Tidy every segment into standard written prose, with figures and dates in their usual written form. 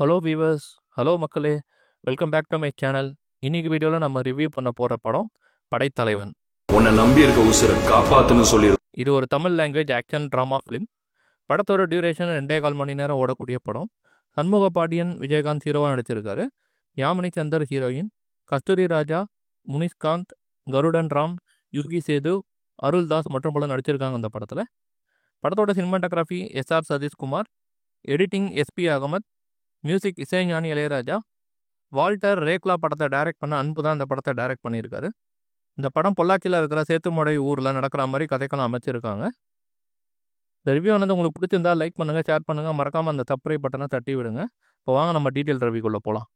Hello viewers, hello மக்களே, welcome back to my channel. இன்னைக்கு வீடியோவில் நம்ம ரிவ்யூ பண்ண போகிற படம் படைத்தலைவன். உன்னை நம்பி இருக்க உசுரை காப்பாத்துன்னு சொல்லிடு. இது ஒரு Tamil language action drama film. படத்தோட டியூரேஷன் 2.25 மணி நேரம் ஓடக்கூடிய படம். சண்முக பாண்டியன் விஜயகாந்த் ஹீரோவாக நடிச்சிருக்காரு. யாமினி சந்தர் ஹீரோயின், கஸ்தூரி ராஜா, முனிஷ்காந்த், கருடன் ராம், யுகி சேது, அருள்தாஸ் மற்றும் பல நடிச்சிருக்காங்க இந்த படத்தில். படத்தோட cinematography SR Sathishkumar, editing SP Ahmed, music Isaignani Ilaiyaraaja. Walter rekla படத்தை டைரக்ட் பண்ண அன்பு தான் இந்த படத்தை டைரக்ட் பண்ணியிருக்காரு. இந்த படம் பொள்ளாச்சியில் இருக்கிற சேத்துமடை ஊரில் நடக்கிற மாதிரி கதைக்கெல்லாம் அமைச்சிருக்காங்க. இந்த ரிவ்யூ வந்து உங்களுக்கு பிடிச்சிருந்தா லைக் பண்ணுங்கள், ஷேர் பண்ணுங்கள், மறக்காமல் அந்த சப்ஸ்கிரைப் பட்டனை தட்டி விடுங்க. இப்போ வாங்க நம்ம டீட்டெயில் ரிவ்யூக்குள்ளே போகலாம்.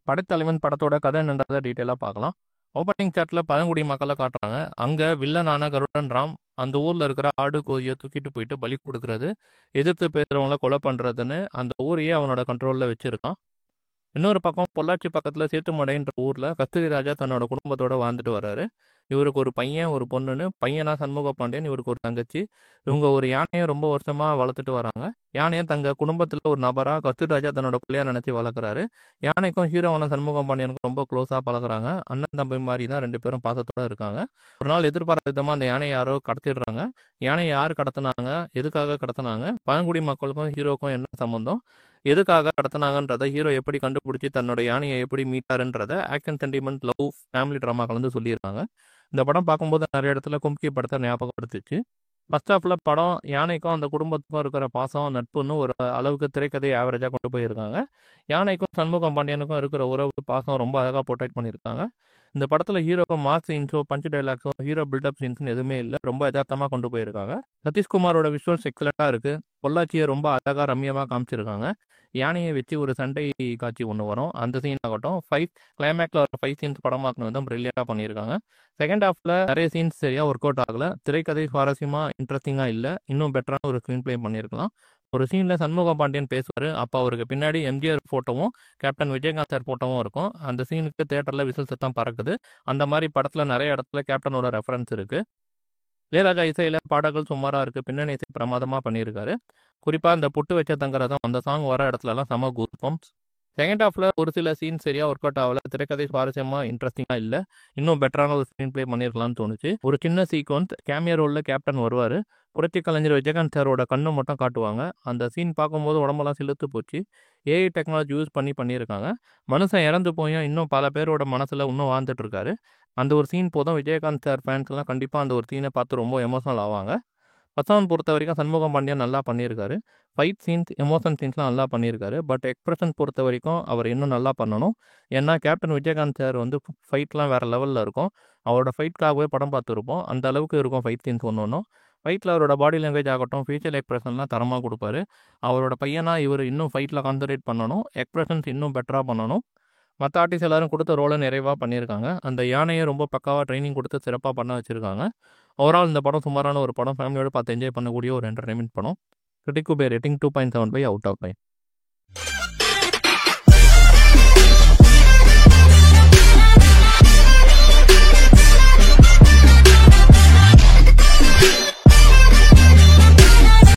படைத்தலைவன் படத்தோட கதை என்னன்றதை டீட்டெயிலாக பார்க்கலாம். ஓப்பனிங் சாட்டில் பழங்குடி மக்களை காட்டுறாங்க. அங்கே வில்லனான கருடன் ராம் அந்த ஊரில் இருக்கிற ஆடு கோழியை தூக்கிட்டு போயிட்டு பலி கொடுக்கறது, எதிர்த்து பேசுகிறவங்கள கொலை பண்ணுறதுன்னு அந்த ஊரையே அவனோட கண்ட்ரோலில் வச்சுருக்கான். இன்னொரு பக்கம் பொள்ளாச்சி பக்கத்தில் சேத்துமடைன்ற ஊரில் கஸ்தூரி ராஜா தன்னோட குடும்பத்தோடு வாழ்ந்துட்டு வர்றாரு. இவருக்கு ஒரு பையன் ஒரு பொண்ணுன்னு. பையனா சண்முக பாண்டியன், இவருக்கு ஒரு தங்கச்சி. இவங்க ஒரு யானையை ரொம்ப வருஷமாக வளர்த்துட்டு வராங்க. யானையை தங்க குடும்பத்தில் ஒரு நபராக கஸ்தூரி ராஜா தன்னோட பிள்ளையா நினச்சி வளர்க்குறாரு. யானைக்கும் ஹீரோவான சண்முக பாண்டியனுக்கும் ரொம்ப க்ளோஸாக பழகுறாங்க. அண்ணன் தம்பி மாதிரி தான் ரெண்டு பேரும் பாசத்தோடு இருக்காங்க. ஒரு நாள் எதிர்பாராத விதமாக அந்த யானையை யாரோ கடத்திடுறாங்க. யானையை யார் கடத்தினாங்க, எதுக்காக கடத்தினாங்க, பழங்குடி மக்களுக்கும் ஹீரோக்கும் என்ன சம்மந்தம், எதுக்காக கடத்தினாங்கன்றதை ஹீரோ எப்படி கண்டுபிடிச்சி தன்னோட யானையை எப்படி மீட்டாருன்றதை action sentiment love family drama கலந்து சொல்லியிருக்காங்க. இந்த படம் பார்க்கும்போது நிறைய இடத்துல கும்கி படத்தை ஞாபகப்படுத்துச்சு. ஃபர்ஸ்ட் ஹாஃபில் படம் யானைக்கும் அந்த குடும்பத்துக்கும் இருக்கிற பாசம் நட்புன்னு ஒரு அளவுக்கு திரைக்கதை ஆவரேஜாக கொண்டு போயிருக்காங்க. யானைக்கும் சண்முகம் பாண்டியனுக்கும் இருக்கிற உறவு பாசம் ரொம்ப அழகாக போர்ட்ரேட் பண்ணியிருக்காங்க. இந்த படத்தில் ஹீரோக்கும் மாஸ் சீன்ஸோ பஞ்ச் டைலாக்ஸோ ஹீரோ பில்டப் சீன்ஸ்னு எதுவுமே இல்லை. ரொம்ப யதார்த்தமாக கொண்டு போயிருக்காங்க. சதீஷ்குமாரோட விஷுவல்ஸ் எக்ஸலண்ட்டாக இருக்குது. பொள்ளாச்சியை ரொம்ப அழகாக ரம்மியமாக காமிச்சிருக்காங்க. யானையை வச்சு ஒரு சண்டை காட்சி ஒன்று வரும். அந்த சீன் ஆகட்டும், கிளைமேக்ல ஒரு 5 சீன்ஸ் படமாக்கணும் வந்து பிரில்லியண்டாக பண்ணியிருக்காங்க. செகண்ட் ஹாஃப்ல நிறைய சீன்ஸ் சரியாக ஒர்க் அவுட் ஆகலை. திரைக்கதை சுவாரஸ்யமாக இன்ட்ரெஸ்டிங்காக இல்லை. இன்னும் பெட்டரான ஒரு ஸ்க்ரீன் பிளே பண்ணியிருக்கலாம். ஒரு சீனில் சண்முக பாண்டியன் பேசுவார். அப்போ அவருக்கு பின்னாடி எம்ஜிஆர் ஃபோட்டோவும் கேப்டன் விஜயகாந்த் சார் ஃபோட்டோவும் இருக்கும். அந்த சீனுக்கு தேட்டரில் விசில் சத்தம் பறக்குது. அந்த மாதிரி படத்தில் நிறைய இடத்துல கேப்டனோட ரெஃபரன்ஸ் இருக்குது. இளையராஜா இசையில் பாடல்கள் சுமாராக இருக்குது. பின்னணி இசை பிரமாதமாக பண்ணியிருக்காரு. குறிப்பாக இந்த புட்டு வச்ச தங்கரதம் அந்த சாங் வர இடத்துலலாம் செம கூஸ் பம்ப்ஸ். செகண்ட் ஹாஃபில் ஒரு சில சீன் சரியாக ஒர்க் அவுட் ஆகல. திரைக்கதை சுவாரஸ்யமாக இன்ட்ரெஸ்டிங்காக இல்லை. இன்னும் பெட்டரான ஒரு ஸ்க்ரீன் பிளே பண்ணியிருக்கலாம்னு தோணுச்சு. ஒரு சின்ன சீக்வன்ஸ் கேமியோ ரோலில் கேப்டன் வருவார். புரட்சி கலைஞர் விஜயகாந்த் சாரோட கண்ணு மட்டும் காட்டுவாங்க. அந்த சீன் பார்க்கும்போது உடம்பெல்லாம் சிலுத்து போச்சு. ஏஐ டெக்னாலஜி யூஸ் பண்ணியிருக்காங்க. மனுஷன் இறந்து போயும் இன்னும் பல பேரோட மனசில் இன்னும் வாழ்ந்துட்டு இருக்காரு. அந்த ஒரு சீன் போதும். விஜயகாந்த் சார் ஃபேன்ஸ்லாம் கண்டிப்பாக அந்த ஒரு சீனை பார்த்து ரொம்ப எமோஷனல் ஆவாங்க. பசான் பொறுத்த வரைக்கும் சண்முகம் பாண்டியன் நல்லா பண்ணியிருக்காரு. ஃபைட் சீன்ஸ் எமோஷன் சீன்ஸ்லாம் நல்லா பண்ணியிருக்காரு. பட் எக்ஸ்பிரஷன் பொறுத்த வரைக்கும் அவர் இன்னும் நல்லா பண்ணணும். ஏன்னா கேப்டன் விஜயகாந்த் சார் வந்து ஃபைட்லாம் வேறு லெவலில் இருக்கும். அவரோட ஃபைட்காகவே படம் பார்த்துருப்போம். அந்த அளவுக்கு இருக்கும் ஃபைட் சீன்ஸ் ஒன்றும். ஃபைட்டில் அவரோட பாடி லாங்குவேஜ் ஆகட்டும், ஃபேஷியல் எக்ஸ்பிரஷன்லாம் தரமாக கொடுப்பாரு. அவரோட பையனா இவர் இன்னும் ஃபைட்டில் கான்சன்ட்ரேட் பண்ணணும். எக்ஸ்பிரஷன்ஸ் இன்னும் பெட்டராக பண்ணணும். மற்ற ஆர்டிஸ்ட் எல்லாரும் கொடுத்த ரோலை நிறைவாக பண்ணியிருக்காங்க. அந்த யானையை ரொம்ப பக்காவாக ட்ரைனிங் கொடுத்து சிறப்பாக பண்ண வச்சுருக்காங்க. ஓவரால் இந்த படம் சுமாரான ஒரு படம். ஃபேமிலியோடு பார்த்து என்ஜாய் பண்ணக்கூடிய ஒரு என்டர்டைன்மெண்ட் படம். Critic rating 2.75 out of 5.